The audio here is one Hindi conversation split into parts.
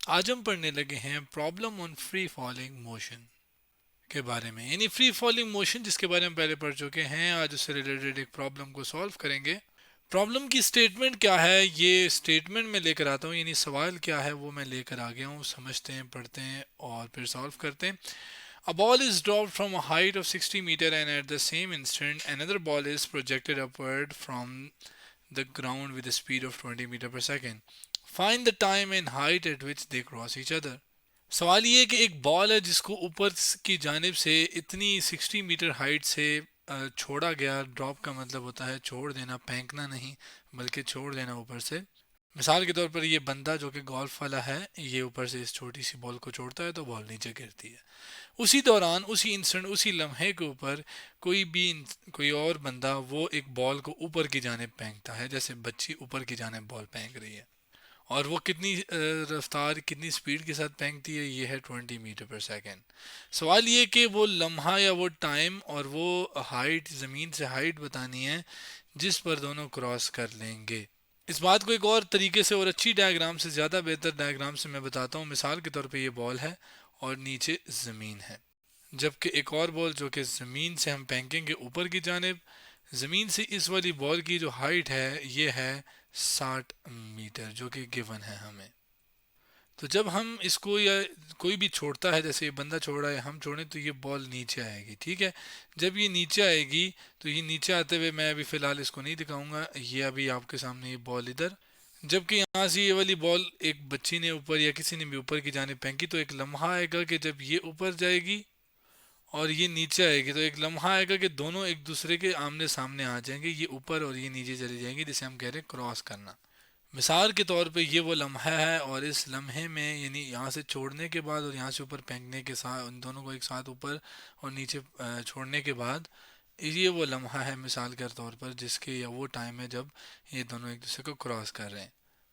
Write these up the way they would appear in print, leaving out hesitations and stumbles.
आज हम पढ़ने लगे हैं problem on free falling motion के बारे में, यानी फ्री फॉलिंग मोशन जिसके बारे में पहले पढ़ चुके हैं। आज उससे रिलेटेड एक प्रॉब्लम को सॉल्व करेंगे। प्रॉब्लम की स्टेटमेंट क्या है, ये स्टेटमेंट मैं लेकर आता हूँ, यानी सवाल क्या है वो मैं लेकर आ गया हूँ। समझते हैं, पढ़ते हैं और फिर सॉल्व करते हैं। A ball is dropped from a height of 60 meter and at the same instant another ball is projected upward from the ground with a speed of 20 meter per second. Find the time and height at which they cross each other. सवाल ये है कि एक बॉल है जिसको ऊपर की जानिब से इतनी 60 मीटर हाइट से छोड़ा गया। ड्रॉप का मतलब होता है छोड़ देना, फेंकना नहीं बल्कि छोड़ देना ऊपर से। मिसाल के तौर पर ये बंदा जो कि गोल्फ वाला है, ये ऊपर से इस छोटी सी बॉल को छोड़ता है तो बॉल नीचे गिरती है। उसी दौरान, उसी इंस्टेंट, उसी लम्हे के ऊपर कोई और बंदा वो एक बॉल को ऊपर की जानिब फेंकता है, जैसे बच्ची ऊपर की जानिब बॉल फेंक रही है। और वो कितनी रफ्तार, कितनी स्पीड के साथ फेंकती है, ये है 20 मीटर पर सेकेंड। सवाल ये कि वो लम्हा या वो टाइम और वो हाइट, ज़मीन से हाइट बतानी है जिस पर दोनों क्रॉस कर लेंगे। इस बात को एक और तरीके से और अच्छी डायग्राम से, ज़्यादा बेहतर डायग्राम से मैं बताता हूँ। मिसाल के तौर पे ये बॉल है और नीचे ज़मीन है, जबकि एक और बॉल जो कि ज़मीन से हम फेंकेंगे ऊपर की जानिब। ज़मीन से इस वाली बॉल की जो हाइट है ये है 60 मीटर, जो कि गिवन है हमें। तो जब हम इसको, या कोई भी छोड़ता है, जैसे ये बंदा छोड़ रहा है, हम छोड़ें तो ये बॉल नीचे आएगी, ठीक है। जब ये नीचे आएगी तो ये नीचे आते हुए, मैं अभी फ़िलहाल इसको नहीं दिखाऊंगा, ये अभी आपके सामने ये बॉल इधर। जबकि यहाँ से ये वाली बॉल एक बच्ची ने ऊपर या किसी ने भी ऊपर की जानिब फेंकी, तो एक लम्हा आएगा कि जब ये ऊपर जाएगी और ये नीचे आएगी, तो एक लम्हा आएगा कि दोनों एक दूसरे के आमने सामने आ जाएंगे, ये ऊपर और ये नीचे चली जाएंगी, जिसे हम कह रहे हैं क्रॉस करना। मिसाल के तौर पे ये वो लम्हा है और इस लम्हे में, यानी यहाँ से छोड़ने के बाद और यहाँ से ऊपर फेंकने के साथ, उन दोनों को एक साथ ऊपर और नीचे छोड़ने के बाद, ये वो लम्हा है मिसाल के तौर पर, जिसके या वो टाइम है जब ये दोनों एक दूसरे को क्रॉस कर रहे हैं।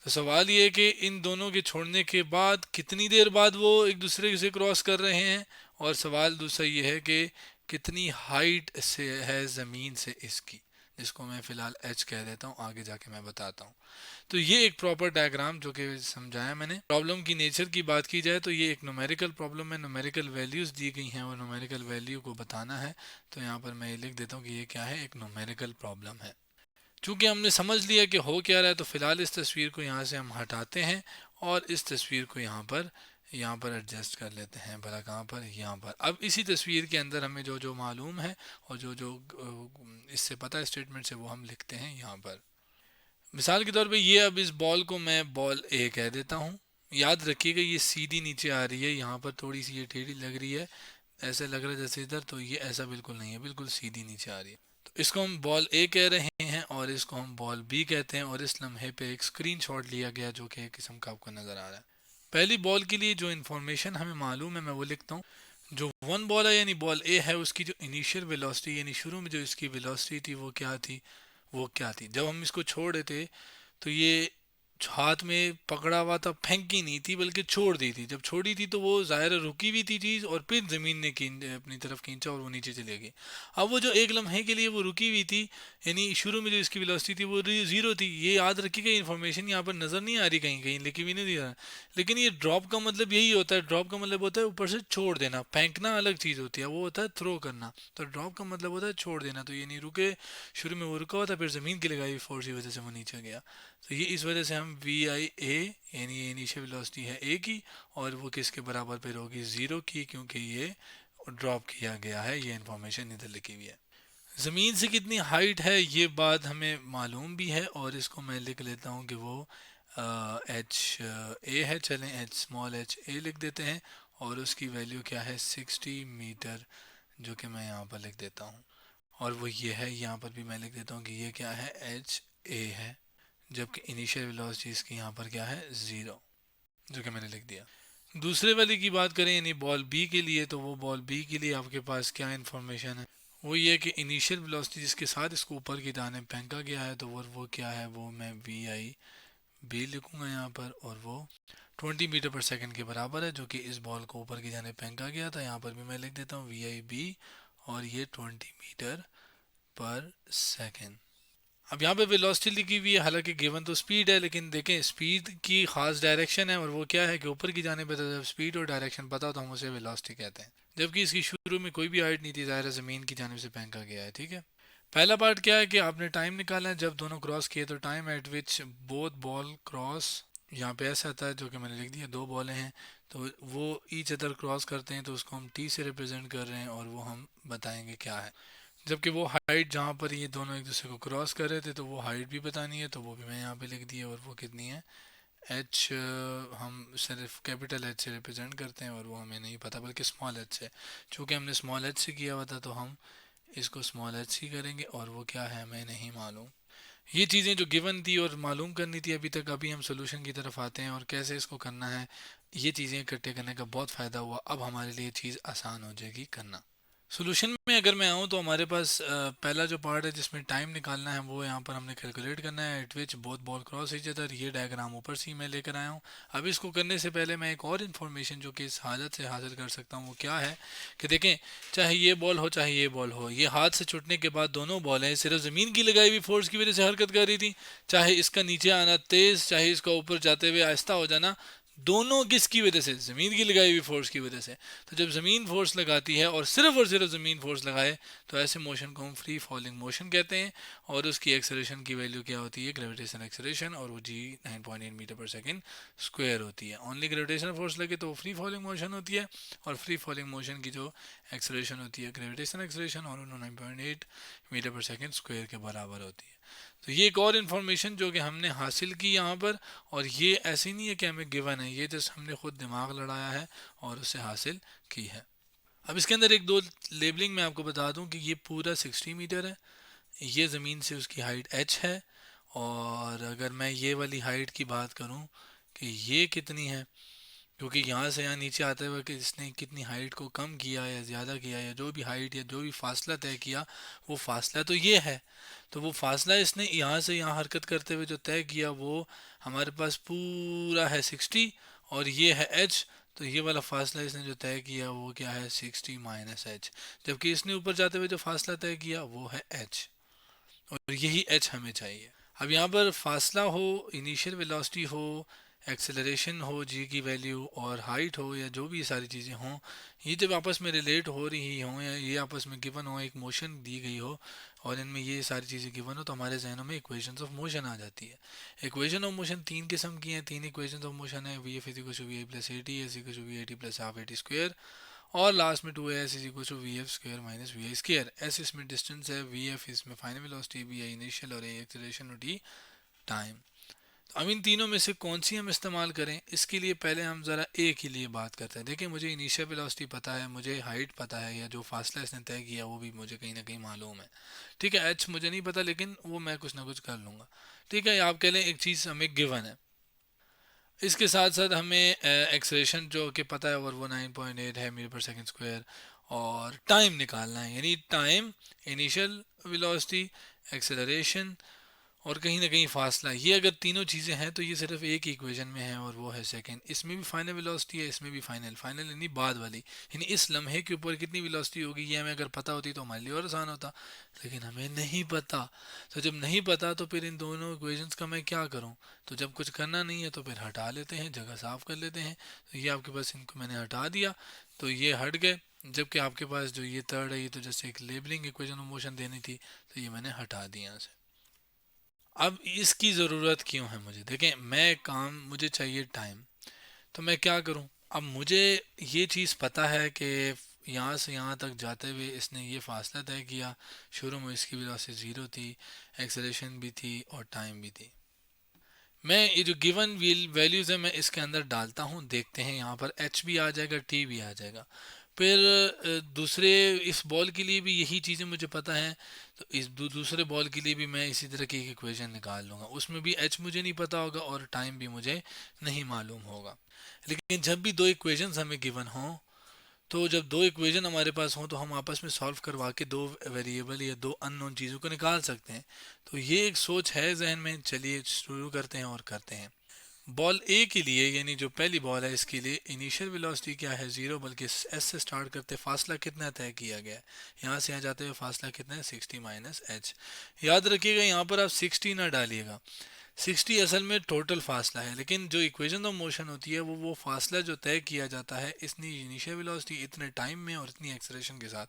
तो सवाल ये है कि इन दोनों के छोड़ने के बाद कितनी देर बाद वो एक दूसरे से क्रॉस कर रहे हैं। और सवाल दूसरा ये है कि कितनी हाइट से है ज़मीन से इसकी, जिसको मैं फ़िलहाल एच कह देता हूँ, आगे जाके मैं बताता हूँ। तो ये एक प्रॉपर डायग्राम जो कि समझाया मैंने। प्रॉब्लम की नेचर की बात की जाए तो ये एक न्यूमेरिकल प्रॉब्लम है, न्यूमेरिकल वैल्यूज़ दी गई हैं और न्यूमेरिकल वैल्यू को बताना है। तो यहाँ पर मैं ये लिख देता हूँ कि ये क्या है, एक न्यूमेरिकल प्रॉब्लम है। चूंकि हमने समझ लिया कि हो क्या रहा है, तो फिलहाल इस तस्वीर को यहाँ से हम हटाते हैं और इस तस्वीर को यहाँ पर एडजस्ट कर लेते हैं। भला कहाँ पर, यहाँ पर। अब इसी तस्वीर के अंदर हमें जो जो मालूम है और जो जो इससे पता है स्टेटमेंट से, वो हम लिखते हैं यहाँ पर। मिसाल के तौर पे ये, अब इस बॉल को मैं बॉल ए कह देता हूँ। याद रखिएगा ये सीधी नीचे आ रही है, यहाँ पर थोड़ी सी ये टेढ़ी लग रही है, ऐसे लग रहा है जैसे इधर, तो ये ऐसा बिल्कुल नहीं है, बिल्कुल सीधी नीचे आ रही है। तो इसको हम बॉल ए कह रहे हैं और इसको हम बॉल बी कहते हैं। और इस लम्हे पे एक स्क्रीनशॉट लिया गया जो कि एक किस्म का आपको नज़र आ रहा है। पहली बॉल के लिए जो इन्फॉर्मेशन हमें मालूम है मैं वो लिखता हूँ। जो वन बॉल है यानी बॉल ए है, उसकी जो इनिशियल वेलोसिटी, यानी शुरू में जो इसकी वेलोसिटी थी वो क्या थी जब हम इसको छोड़ रहे थे। तो ये हाथ में पकड़ा हुआ था, फेंकी नहीं थी बल्कि छोड़ दी थी। जब छोड़ी थी तो वो ज़ाहिर है रुकी हुई थी चीज़, और फिर ज़मीन ने अपनी तरफ खींचा और वो नीचे चले गई। अब वो जो एक लम्हे के लिए वो रुकी हुई थी, यानी शुरू में जो इसकी वेलोसिटी थी वो ज़ीरो थी। ये याद रखिएगा, इन्फॉर्मेशन यहाँ पर नज़र नहीं आ रही, कहीं कहीं लिखी भी नहीं दिया। लेकिन ये ड्रॉप का मतलब यही होता है। ड्रॉप का मतलब होता है ऊपर से छोड़ देना। फेंकना अलग चीज़ होती है, वो होता है थ्रो करना। तो ड्रॉप का मतलब होता है छोड़ देना। तो ये नहीं रुके, शुरू में वो रुका हुआ था, फिर ज़मीन की लगाई फोर्स की वजह से वो नीचे गया। तो ये इस वजह से हम वी आई ए, यानी ये इनिशियल वेलोसिटी है ए की, और वो किसके बराबर पे होगी, ज़ीरो की, क्योंकि ये ड्रॉप किया गया है। ये इंफॉर्मेशन इधर लिखी हुई है। ज़मीन से कितनी हाइट है ये बात हमें मालूम भी है, और इसको मैं लिख लेता हूँ कि वो एच ए है। चलें एच, स्मॉल एच ए लिख देते हैं। और उसकी वैल्यू क्या है, 60 मीटर, जो कि मैं यहाँ पर लिख देता हूँ। और वो ये है, यहाँ पर भी मैं लिख देता हूँ कि ये क्या है, एच ए है। जबकि इनिशियल वेलोसिटी इसकी यहाँ पर क्या है, ज़ीरो, जो कि मैंने लिख दिया। दूसरे वाले की बात करें यानी बॉल बी के लिए, तो वो बॉल बी के लिए आपके पास क्या इन्फॉर्मेशन है, वो ये है कि इनिशियल वेलोसिटी जिसके साथ इसको ऊपर की जाने फेंका गया है, तो वो क्या है, वो मैं वी आई बी लिखूंगा यहाँ पर। और वो 20 मीटर पर सेकंड के बराबर है, जो कि इस बॉल को ऊपर की जाने फेंका गया था। यहाँ पर भी मैं लिख देता हूँ वी आई बी, और ये 20 मीटर पर सेकंड। अब यहाँ पे वेलोसिटी लिखी हुई है, हालांकि गिवन तो स्पीड है, लेकिन देखें स्पीड की खास डायरेक्शन है और वो क्या है कि ऊपर की जाने पे, तो जब स्पीड और डायरेक्शन पता हो तो हम उसे वेलोसिटी कहते हैं। जबकि इसकी शुरू में कोई भी हाइट नहीं थी, ज़ाहिर है ज़मीन की जानिब से फेंका गया है, ठीक है। पहला पार्ट क्या है कि आपने टाइम निकालना है जब दोनों क्रॉस किए, तो time eight which both ball cross, यहाँ पे ऐसा आता है जो कि मैंने लिख दिया, दो बॉलें हैं तो वो ईच अदर क्रॉस करते हैं, तो उसको हम टी से रिप्रेजेंट कर रहे हैं और वो हम बताएंगे क्या है। जबकि वो हाइट जहाँ पर ये दोनों एक दूसरे को क्रॉस कर रहे थे, तो वो हाइट भी बतानी है, तो वो भी मैं यहाँ पे लिख दी है, और वो कितनी है एच, हम सिर्फ कैपिटल एच से रिप्रेजेंट करते हैं और वो हमें नहीं पता बल्कि स्मॉल एच से। चूँकि हमने स्मॉल एच से किया हुआ था तो हम इसको स्मॉल एच ही करेंगे, और वो क्या है हमें नहीं मालूम। ये चीज़ें जो गिवन थी और मालूम करनी थी अभी तक, अभी हम सोल्यूशन की तरफ आते हैं और कैसे इसको करना है। ये चीज़ें इकट्ठे करने का बहुत फ़ायदा हुआ, अब हमारे लिए चीज़ आसान हो जाएगी करना। सोल्यूशन में अगर मैं आऊँ तो हमारे पास पहला जो पार्ट है जिसमें टाइम निकालना है, वो यहाँ पर हमने कैलकुलेट करना है, eight which both ball cross each other. ये डायग्राम ऊपर से ही मैं लेकर आया हूँ। अब इसको करने से पहले मैं एक और इन्फॉर्मेशन जो कि इस हालत से हासिल कर सकता हूँ वो क्या है कि देखें, चाहे ये बॉल हो चाहे ये बॉल हो, ये हाथ से छुटने के बाद दोनों बॉल हैं सिर्फ ज़मीन की लगाई हुई फोर्स की वजह से हरकत कर रही थी। चाहे इसका नीचे आना तेज़, चाहे इसका ऊपर जाते हुए आहिस्ता हो जाना, दोनों किसकी वजह से, ज़मीन की लगाई हुई फोर्स की वजह से। तो जब ज़मीन फोर्स लगाती है और सिर्फ ज़मीन फोर्स लगाए, तो ऐसे मोशन को हम फ्री फॉलिंग मोशन कहते हैं। और उसकी एक्सेलरेशन की वैल्यू क्या होती है, ग्रेविटेशन एक्सेलरेशन, और वो जी 9.8 मीटर पर सेकेंड स्क्वायर होती है। ओनली ग्रेविटेशन फोर्स लगे तो वो फ्री फॉलिंग मोशन होती है, और फ्री फॉलिंग मोशन की जो एक्सेलरेशन होती है ग्रेविटेशन एक्सेलरेशन, और 9.8 मीटर पर सेकेंड स्क्वायर के बराबर होती है। तो ये एक और इन्फॉर्मेशन जो कि हमने हासिल की यहाँ पर, और ये ऐसी नहीं है कि हमें गिवन है, ये जस्ट हमने खुद दिमाग लड़ाया है और उससे हासिल की है। अब इसके अंदर एक दो लेबलिंग मैं आपको बता दूं कि ये पूरा 60 मीटर है, ये ज़मीन से उसकी हाइट h है। और अगर मैं ये वाली हाइट की बात करूं कि ये कितनी है, क्योंकि यहाँ से यहाँ नीचे आते हुए कि इसने कितनी हाइट को कम किया या ज़्यादा किया, या जो भी हाइट या जो भी फासला तय किया, वो फासला तो ये है। तो वो फासला इसने यहाँ से यहाँ हरकत करते हुए जो तय किया, वो हमारे पास पूरा है 60, और ये है एच। तो ये वाला फासला इसने जो तय किया वो क्या है, 60 माइनस एच। जबकि इसने ऊपर जाते हुए जो फासला तय किया वो है एच, और यही एच हमें चाहिए। अब यहाँ पर फासला हो, इनिशियल वेलोसिटी हो, एक्सेलरेशन हो, जी की वैल्यू, और हाइट हो, या जो भी सारी चीज़ें हों, ये जब आपस में रिलेट हो रही हों, या ये आपस में गिवन हो, एक मोशन दी गई हो और इनमें ये सारी चीज़ें गिवन हो, तो हमारे जहनों में इक्वेशंस ऑफ मोशन आ जाती है। इक्वेशन ऑफ मोशन तीन किस्म की हैं, तीन इक्वेशंस ऑफ मोशन है, v f is equal to v i plus a t, s equal to v i t plus half a t square, और लास्ट में 2as is equal to v f square minus v i square. S इसमें डिस्टेंस है, वी एफ इसमें final velocity, v i initial, और ए एक्सेलरेशन, और टी टाइम। तो अब इन तीनों में से कौन सी हम इस्तेमाल करें, इसके लिए पहले हम ज़रा ए के लिए बात करते हैं। देखिए, मुझे इनिशियल वेलोसिटी पता है, मुझे हाइट पता है, या जो फासला इसने तय किया वो भी मुझे कहीं ना कहीं मालूम है। ठीक है, एच मुझे नहीं पता, लेकिन वो मैं कुछ ना कुछ कर लूँगा। ठीक है, आप कह लें एक चीज़ हमें गिवन है, इसके साथ साथ हमें एक्सेलरेशन जो कि पता है और वो 9.8 है मीटर पर सेकंड स्क्वायर, और टाइम निकालना है, यानी टाइम, इनिशियल वेलोसिटी, एक्सेलरेशन, और कहीं ना कहीं फासला। ये अगर तीनों चीज़ें हैं तो ये सिर्फ एक ही इक्वेशन में है, और वो है सेकंड। इसमें भी फाइनल वेलोसिटी है, इसमें भी फाइनल, फाइनल यानी बाद वाली, यानी इस लम्हे के ऊपर कितनी वेलोसिटी होगी, ये हमें अगर पता होती तो हमारे लिए और आसान होता, लेकिन हमें नहीं पता। तो जब नहीं पता तो फिर इन दोनों इक्वेशंस का मैं क्या करूं। तो जब कुछ करना नहीं है तो फिर हटा लेते हैं, जगह साफ कर लेते हैं। तो ये आपके पास, इनको मैंने हटा दिया तो ये हट गए। जबकि आपके पास जो ये थर्ड है, ये तो जैसे एक लेबलिंग इक्वेशन ऑफ मोशन देनी थी, तो ये मैंने हटा दिया यहाँ से। अब इसकी ज़रूरत क्यों है मुझे, देखें मैं काम, मुझे चाहिए टाइम, तो मैं क्या करूं। अब मुझे ये चीज़ पता है कि यहाँ से यहाँ तक जाते हुए इसने ये फासला तय किया, शुरू में इसकी वेलोसिटी ज़ीरो थी, एक्सेलरेशन भी थी और टाइम भी थी। मैं ये जो गिवन वैल्यूज़ है मैं इसके अंदर डालता हूँ, देखते हैं यहाँ पर एच भी आ जाएगा, टी भी आ जाएगा। फिर दूसरे इस बॉल के लिए भी यही चीज़ें मुझे पता हैं, तो इस दूसरे बॉल के लिए भी मैं इसी तरह की एक इक्वेशन निकाल लूँगा। उसमें भी एच मुझे नहीं पता होगा और टाइम भी मुझे नहीं मालूम होगा। लेकिन जब भी दो इक्वेशंस हमें गिवन हों, तो जब दो इक्वेशन हमारे पास हों तो हम आपस में सॉल्व करवा के दो वेरिएबल या दो अननोन चीज़ों को निकाल सकते हैं। तो ये एक सोच है जहन में, चलिए शुरू करते हैं और करते हैं। बॉल ए के लिए यानी जो पहली बॉल है इसके लिए इनिशियल वेलोसिटी क्या है 0, बल्कि एस से स्टार्ट करते फासला कितना तय किया गया है, यहाँ से यहाँ जाते हुए फासला कितना है 60 माइनस एच। याद रखिएगा यहाँ पर आप 60 ना डालिएगा, 60 असल में टोटल फासला है, लेकिन जो इक्वेशन ऑफ मोशन होती है वो फासला जो तय किया जाता है इतनी इनिशियल वेलोसिटी इतने टाइम में और इतनी एक्सेलरेशन के साथ,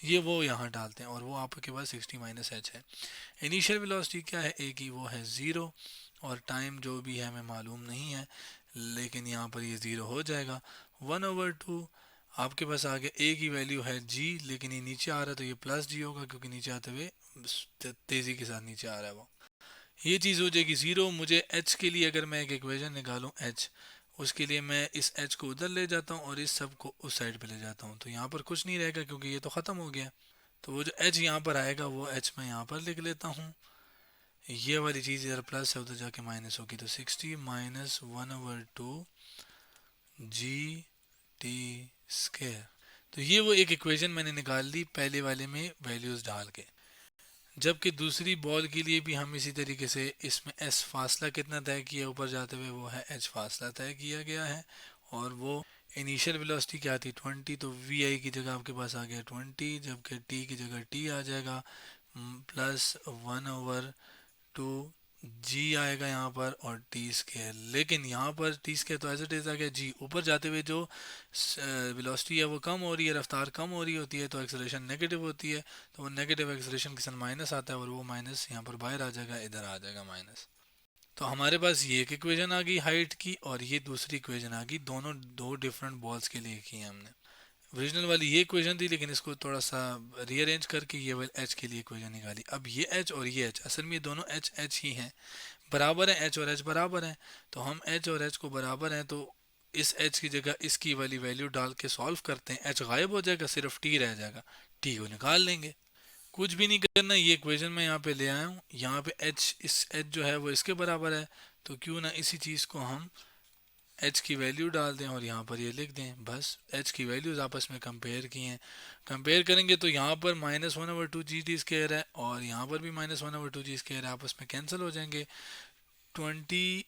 ये वो यहाँ डालते हैं और वो आपके पास 60 माइनस एच है। इनिशियल वेलोसिटी क्या है ए की, वो है 0, और टाइम जो भी है हमें मालूम नहीं है, लेकिन यहाँ पर ये 0 हो जाएगा। 1/2 आपके पास आगे ए की वैल्यू है जी, लेकिन ये नीचे आ रहा है तो ये प्लस जी होगा, क्योंकि नीचे आते हुए तेज़ी के साथ नीचे आ रहा है वो। ये चीज़ हो जाएगी 0। मुझे एच के लिए अगर मैं एक इक्वेशन निकालूँ एच, उसके लिए मैं इस एच को उधर ले जाता हूँ और इस सब को उस साइड पे ले जाता हूँ, तो यहाँ पर कुछ नहीं रहेगा क्योंकि ये तो ख़त्म हो गया। तो वो जो एच यहाँ पर आएगा वो एच मैं यहाँ पर लिख लेता हूँ। ये वाली चीज़ इधर प्लस है उधर जाके माइनस होगी, तो 60 माइनस 1/2 जी टी स्क्वायर। तो ये वो एक इक्वेशन मैंने निकाल ली पहले वाले में वैल्यूज़ डाल के। जबकि दूसरी बॉल के लिए भी हम इसी तरीके से इसमें एस फासला कितना तय किया ऊपर जाते हुए, वो है एच फासला तय किया गया है, और वो इनिशियल वेलोसिटी क्या थी 20, तो वी आई की जगह आपके पास आ गया 20, जबकि टी की जगह टी आ जाएगा प्लस 1/2 जी आएगा यहाँ पर और टी स्केयर। लेकिन यहाँ पर टी स्केयर तो एज इट इज़ आ गया, जी ऊपर जाते हुए जो वेलोसिटी है वो कम हो रही है, रफ्तार कम हो रही होती है, तो एक्सेलरेशन नेगेटिव होती है, तो वो नेगेटिव एक्सेलरेशन के साथ माइनस आता है और वो माइनस यहाँ पर बाहर आ जाएगा, इधर आ जाएगा माइनस। तो हमारे पास ये एक इक्वेशन आ गई हाइट की और ये दूसरी इक्वेशन आ गई, दोनों दो डिफरेंट बॉल्स के लिए की है हमने। ओरिजिनल वाली ये इक्वेशन थी, लेकिन इसको थोड़ा सा रीअरेंज करके ये वाली एच के लिए इक्वेशन निकाली। अब ये एच और ये एच असल में ये दोनों एच एच ही हैं, बराबर है, एच और एच बराबर हैं, तो हम एच और एच को बराबर हैं तो इस एच की जगह इसकी वाली वैल्यू डाल के सॉल्व करते हैं, एच गायब हो जाएगा, सिर्फ टी रह जाएगा, टी को निकाल लेंगे। कुछ भी नहीं करना, ये इक्वेशन मैं यहाँ पे ले आया हूँ, यहाँ पे एच, इस एच जो है वो इसके बराबर है, तो क्यों ना इसी चीज़ को हम एच की वैल्यू डाल दें और यहाँ पर ये लिख दें। बस एच की वैल्यूज आपस में कंपेयर की हैं, कंपेयर करेंगे तो यहाँ पर -1/2 जी टी स्क्वायर है और यहाँ पर भी -1/2 जी स्क्वायर है, आपस में कैंसिल हो जाएंगे। 20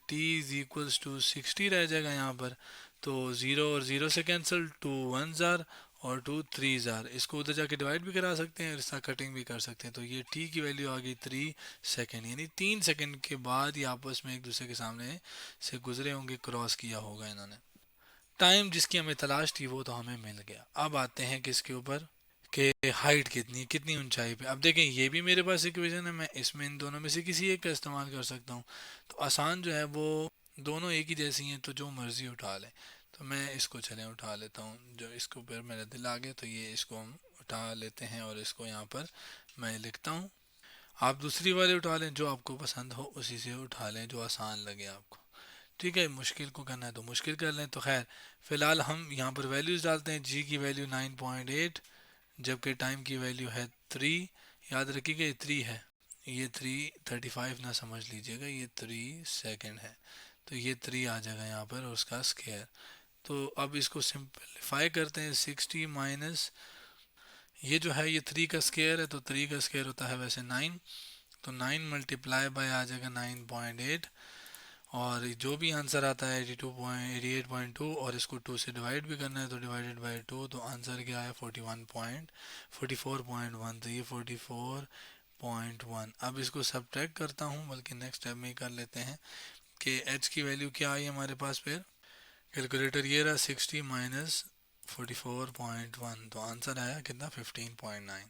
टी इज इक्वल्स टू 60 रह जाएगा यहाँ पर, तो 0 और 0 से कैंसिल, 2 1 जार और 2 3 जार, इसको उधर जाके डिवाइड भी करा सकते हैं, इसका कटिंग भी कर सकते हैं, तो ये टी की वैल्यू आ गई 3 सेकेंड, यानी 3 सेकेंड के बाद ये आपस में एक दूसरे के सामने से गुजरे होंगे, क्रॉस किया होगा इन्होंने। टाइम जिसकी हमें तलाश थी वो तो हमें मिल गया। अब आते हैं किसके ऊपर, कि हाइट कितनी, कितनी ऊंचाई पे। अब देखें ये भी मेरे पास इक्वेशन है, मैं इसमें इन दोनों में से किसी एक का इस्तेमाल कर सकता हूँ, तो आसान जो है वो दोनों एक ही जैसी हैं तो जो मर्ज़ी उठा लें। तो मैं इसको चलें उठा लेता हूँ, जो इसके ऊपर मेरा दिल आ गया तो ये इसको हम उठा लेते हैं और इसको यहाँ पर मैं लिखता हूँ। आप दूसरी वाले उठा लें, जो आपको पसंद हो उसी से उठा लें, जो आसान लगे आपको। ठीक है, मुश्किल को करना है तो मुश्किल कर लें। तो खैर फ़िलहाल हम यहाँ पर वैल्यूज़ डालते हैं, जी की वैल्यू 9.8, जबकि टाइम की वैल्यू है 3। याद रखिएगा ये 3 है, ये 3:35 ना समझ लीजिएगा, ये 3 सेकेंड है, तो ये 3 आ जाएगा यहाँ पर और उसका स्क्वायर। तो अब इसको सिंपलीफाई करते हैं, 60 माइनस ये जो है ये 3 का स्क्वायर है, तो 3 का स्क्वायर होता है वैसे 9, तो 9 मल्टीप्लाई बाय आ जाएगा 9.8, और जो भी आंसर आता है 88.2 और इसको 2 से डिवाइड भी करना है तो डिवाइडेड बाय 2, तो आंसर क्या है 44.1, तो ये 44.1। अब इसको सब्ट्रैक्ट करता हूँ, बल्कि नेक्स्ट स्टेप में ही कर लेते हैं कि एच की वैल्यू क्या आई हमारे पास। फिर कैलकुलेटर ये रहा, 60 माइनस 44.1, तो आंसर आया कितना 15.9,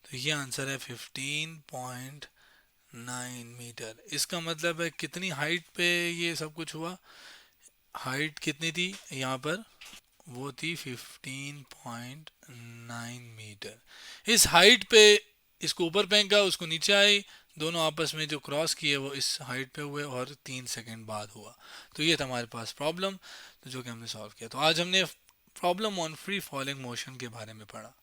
तो ये आंसर है 15.9 मीटर। इसका मतलब है कितनी हाइट पे ये सब कुछ हुआ, हाइट कितनी थी यहाँ पर, वो थी 15.9 मीटर। इस हाइट पे इसको ऊपर फेंका, उसको नीचे आई, दोनों आपस में जो क्रॉस किए वो इस हाइट पे हुए और 3 सेकंड बाद हुआ। तो ये था हमारे पास प्रॉब्लम, तो जो कि हमने सॉल्व किया। तो आज हमने problem on free falling motion के बारे में पढ़ा।